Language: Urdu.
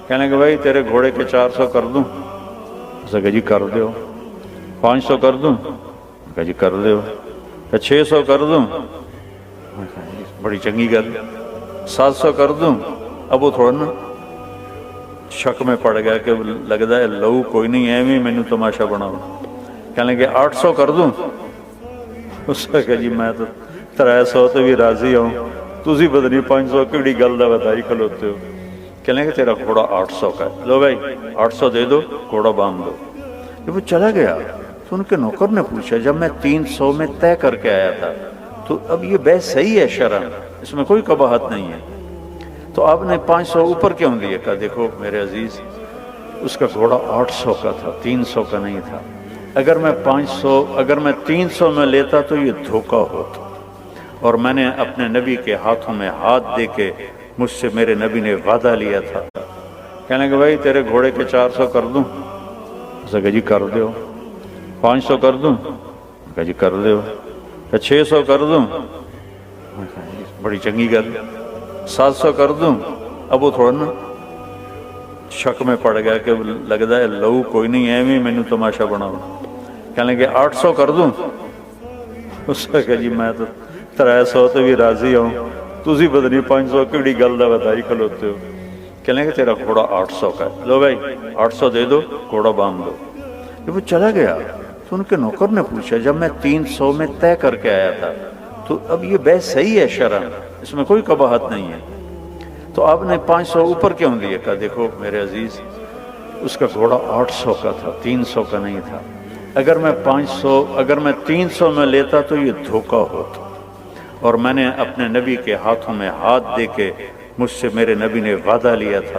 کہنے کہ بھائی تیرے گھوڑے کے 400 کر دوں؟ اسے کہا جی کر دیو۔ 500 کر دوں؟ کہا جی کر دیو۔ کہ 600 کر دوں؟ بڑی چنگی گل۔ 700 کر دوں؟ اب وہ تھوڑا نا شک میں پڑ گیا کہ لگتا ہے لو کوئی نہیں ایویں مینوں تماشا بناؤ۔ کہنے کہ 800 کر دوں؟ اس نے کہا جی میں تو 300 تو بھی راضی ہوں، تسی پتہ نہیں 500 کیڑی گل دا بتائی کھلوتے ہو۔ کہنے کہ تیرا گھوڑا 800 کا ہے، لو بھائی 800 دے دو، گھوڑا باندھ دو۔ جب وہ چلا گیا تو ان کے نوکر نے پوچھا جب میں 300 میں طے کر کے آیا تھا تو اب یہ بے صحیح ہے شرعاً، اس میں کوئی قباحت نہیں ہے، تو آپ نے 500 اوپر کیوں دیا؟ کہا دیکھو میرے عزیز اس کا گھوڑا 800 کا تھا، 300 کا نہیں تھا۔ اگر میں 300 میں لیتا تو یہ دھوکہ ہوتا، اور میں نے اپنے نبی کے ہاتھوں میں ہاتھ دے کے مجھ سے میرے نبی نے وعدہ لیا تھا۔ کہنے کہ بھائی تیرے گھوڑے کے 400 کر دوں؟ اسے کہا جی کر دیو۔ 500 کر دوں؟ کہا جی کر دیو۔ کہ 600 کر دوں؟ بڑی چنگی گل۔ 700 کر دوں؟ اب وہ تھوڑا نا شک میں پڑ گیا کہ لگتا ہے لو کوئی نہیں ایویں مینوں تماشا بناؤ۔ کہنے کہ 800 کر دوں؟ اس نے کہا جی میں تو 300 تو بھی راضی ہوں، تسی پتہ نہیں 500 کیڑی گل دا بتائی کھلوتے ہو۔ کہنے کہ تیرا گھوڑا 800 کا ہے، لو بھائی 800 دے دو، گھوڑا باندھ دو۔ جب وہ چلا گیا تو ان کے نوکر نے پوچھا جب میں 300 میں طے کر کے آیا تھا تو اب یہ بے صحیح ہے شرعاً، اس میں کوئی قباحت نہیں ہے، تو آپ نے 500 اوپر کیوں دیا؟ کہا دیکھو میرے عزیز اس کا گھوڑا 800 کا تھا، 300 کا نہیں تھا۔ اگر میں 300 میں لیتا تو یہ دھوکہ ہوتا، اور میں نے اپنے نبی کے ہاتھوں میں ہاتھ دے کے مجھ سے میرے نبی نے وعدہ لیا تھا۔